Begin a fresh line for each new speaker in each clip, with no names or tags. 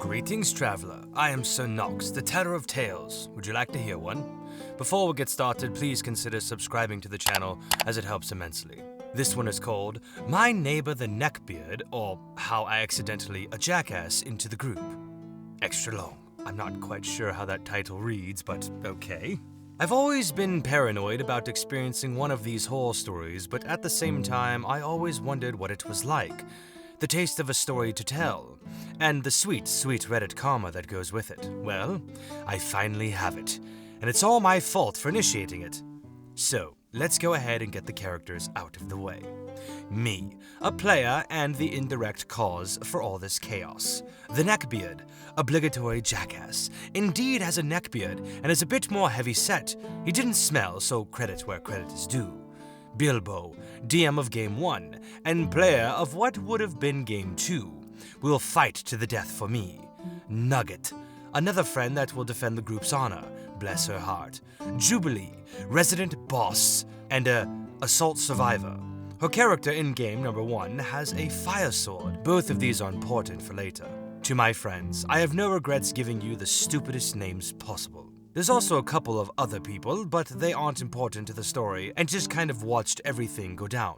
Greetings, traveler. I am Sir Nox, the teller of tales. Would you like to hear one? Before we get started, please consider subscribing to the channel, as it helps immensely. This one is called My Neighbor the Neckbeard, or How I Accidentally a Jackass into the Group. Extra long. I'm not quite sure how that title reads, but okay. I've always been paranoid about experiencing one of these horror stories, but at the same time, I always wondered what it was like. The taste of a story to tell, and the sweet, sweet Reddit karma that goes with it. Well, I finally have it, and it's all my fault for initiating it. So, let's go ahead and get the characters out of the way. Me, a player and the indirect cause for all this chaos. The Neckbeard, obligatory jackass, indeed has a neckbeard and is a bit more heavy set. He didn't smell, so credit where credit is due. Bilbo, DM of Game 1, and player of what would have been Game 2, will fight to the death for me. Nugget, another friend that will defend the group's honor, bless her heart. Jubilee, resident boss, and a assault survivor. Her character in game number 1 has a fire sword. Both of these are important for later. To my friends, I have no regrets giving you the stupidest names possible. There's also a couple of other people, but they aren't important to the story and just kind of watched everything go down.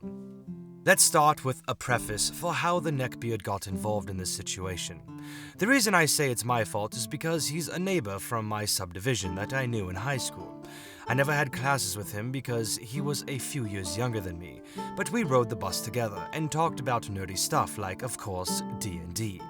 Let's start with a preface for how the Neckbeard got involved in this situation. The reason I say it's my fault is because he's a neighbor from my subdivision that I knew in high school. I never had classes with him because he was a few years younger than me, but we rode the bus together and talked about nerdy stuff like, of course, D&D.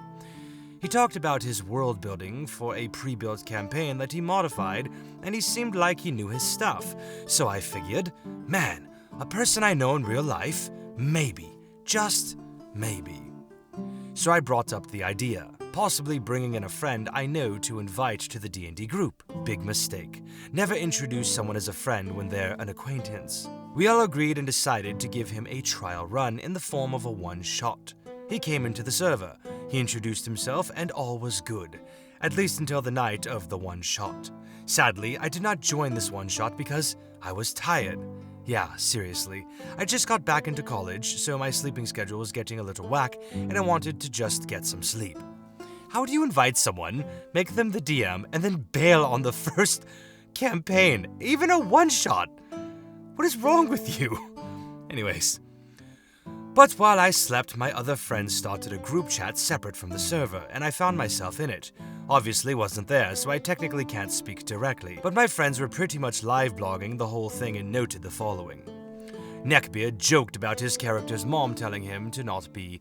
He talked about his world building for a pre-built campaign that he modified, and he seemed like he knew his stuff. So I figured, man, a person I know in real life, maybe, just maybe. So I brought up the idea, possibly bringing in a friend I know to invite to the D&D group. Big mistake. Never introduce someone as a friend when they're an acquaintance. We all agreed and decided to give him a trial run in the form of a one-shot. He came into the server, he introduced himself, and all was good. At least until the night of the one-shot. Sadly, I did not join this one-shot because I was tired. Yeah, seriously. I just got back into college, so my sleeping schedule was getting a little whack, and I wanted to just get some sleep. How do you invite someone, make them the DM, and then bail on the first campaign? Even a one-shot? What is wrong with you? Anyways. But while I slept, my other friends started a group chat separate from the server, and I found myself in it. Obviously wasn't there, so I technically can't speak directly, but my friends were pretty much live blogging the whole thing and noted the following. Neckbeard joked about his character's mom telling him to not be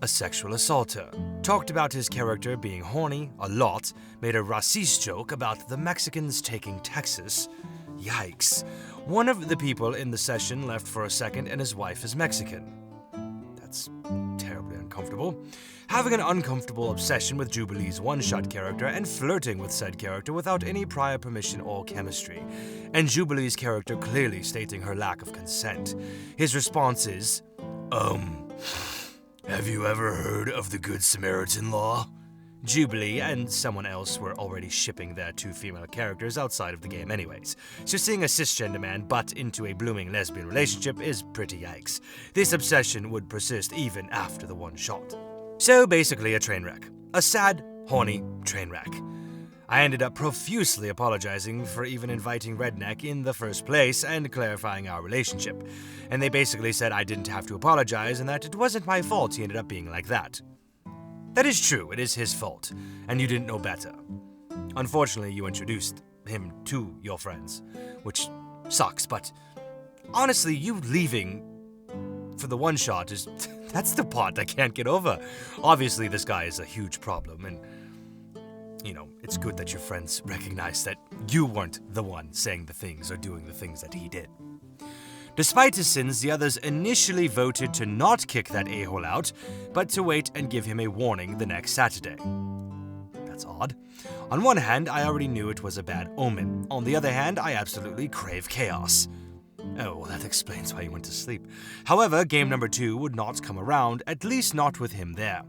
a sexual assaulter. Talked about his character being horny a lot, made a racist joke about the Mexicans taking Texas. Yikes. One of the people in the session left for a second and his wife is Mexican. That's terribly uncomfortable. Having an uncomfortable obsession with Jubilee's one-shot character and flirting with said character without any prior permission or chemistry. And Jubilee's character clearly stating her lack of consent. His response is, have you ever heard of the Good Samaritan law? Jubilee and someone else were already shipping their two female characters outside of the game anyways, so seeing a cisgender man butt into a blooming lesbian relationship is pretty yikes. This obsession would persist even after the one shot. So basically a train wreck. A sad, horny train wreck. I ended up profusely apologizing for even inviting Redneck in the first place and clarifying our relationship, and they basically said I didn't have to apologize and that it wasn't my fault he ended up being like that. That is true, it is his fault, and you didn't know better. Unfortunately, you introduced him to your friends, which sucks, but honestly, you leaving for the one-shot is, that's the part I can't get over. Obviously, this guy is a huge problem, and, you know, it's good that your friends recognize that you weren't the one saying the things or doing the things that he did. Despite his sins, the others initially voted to not kick that a-hole out, but to wait and give him a warning the next Saturday. That's odd. On one hand, I already knew it was a bad omen. On the other hand, I absolutely crave chaos. Oh, well, that explains why he went to sleep. However, game number 2 would not come around, at least not with him there.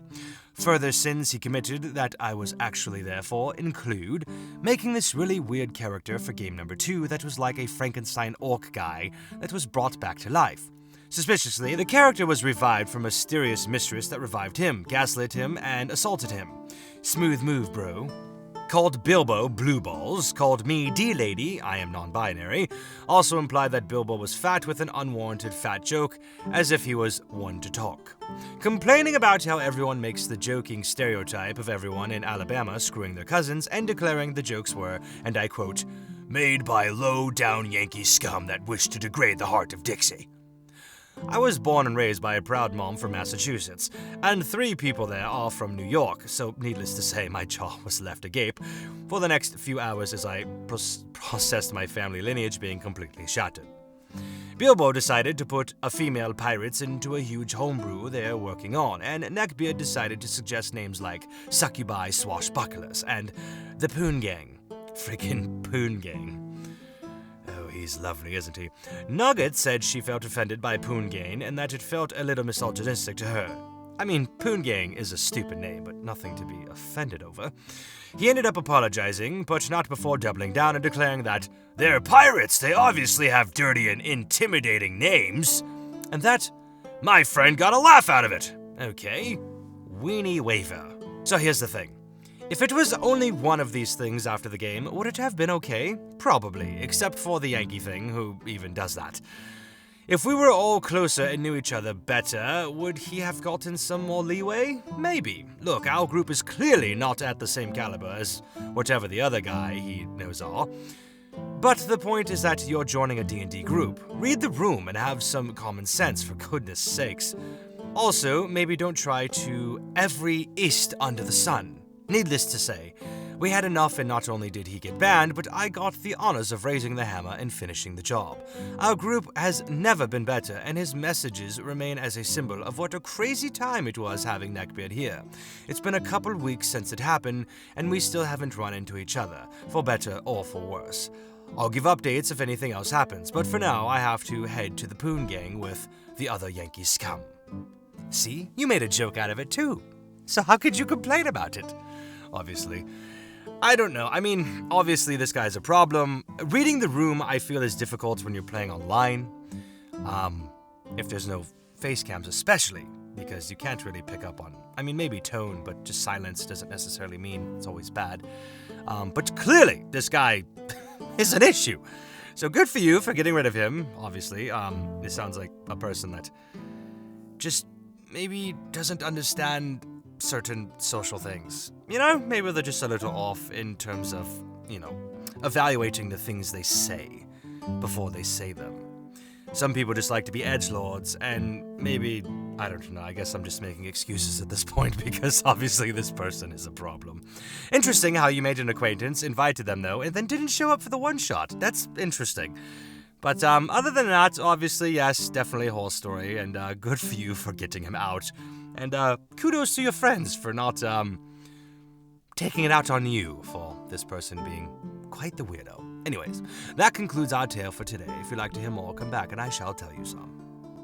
Further sins he committed that I was actually there for include making this really weird character for game number 2 that was like a Frankenstein orc guy that was brought back to life. Suspiciously, the character was revived from a mysterious mistress that revived him, gaslit him, and assaulted him. Smooth move, bro. Called Bilbo Blue Balls, called me D-Lady, I am non-binary, also implied that Bilbo was fat with an unwarranted fat joke, as if he was one to talk. Complaining about how everyone makes the joking stereotype of everyone in Alabama screwing their cousins, and declaring the jokes were, and I quote, made by low-down Yankee scum that wish to degrade the heart of Dixie. I was born and raised by a proud mom from Massachusetts, and 3 people there are from New York, so needless to say, my jaw was left agape for the next few hours as I processed my family lineage being completely shattered. Bilbo decided to put a female pirates into a huge homebrew they're working on, and Neckbeard decided to suggest names like Succubi Swashbucklers and the Poon Gang. Friggin' Poon Gang. Oh, he's lovely, isn't he? Nugget said she felt offended by Poon Gang and that it felt a little misogynistic to her. I mean, Poon Gang is a stupid name, but nothing to be offended over. He ended up apologizing, but not before doubling down and declaring that they're pirates, they obviously have dirty and intimidating names. And that, my friend got a laugh out of it. Okay, weenie waver. So here's the thing. If it was only one of these things after the game, would it have been okay? Probably, except for the Yankee thing, who even does that. If we were all closer and knew each other better, would he have gotten some more leeway? Maybe. Look, our group is clearly not at the same caliber as whatever the other guy he knows are. But the point is that you're joining a D&D group. Read the room and have some common sense, for goodness sakes. Also, maybe don't try to every east under the sun. Needless to say, we had enough, and not only did he get banned, but I got the honors of raising the hammer and finishing the job. Our group has never been better, and his messages remain as a symbol of what a crazy time it was having Neckbeard here. It's been a couple weeks since it happened, and we still haven't run into each other, for better or for worse. I'll give updates if anything else happens, but for now I have to head to the Poon Gang with the other Yankee scum. See? You made a joke out of it too. So how could you complain about it? Obviously. I don't know. I mean, obviously this guy's a problem. Reading the room, I feel, is difficult when you're playing online. If there's no face cams especially, because you can't really pick up on, I mean, maybe tone, but just silence doesn't necessarily mean it's always bad. But clearly, this guy is an issue. So good for you for getting rid of him, obviously. This sounds like a person that just maybe doesn't understand certain social things. You know, maybe they're just a little off in terms of, evaluating the things they say before they say them. Some people just like to be edgelords, and maybe, I don't know, I guess I'm just making excuses at this point because obviously this person is a problem. Interesting how you made an acquaintance, invited them though, and then didn't show up for the one-shot. That's interesting. But other than that, obviously, yes, definitely a horror story, and good for you for getting him out. And kudos to your friends for not taking it out on you for this person being quite the weirdo. Anyways, that concludes our tale for today. If you'd like to hear more, come back and I shall tell you some.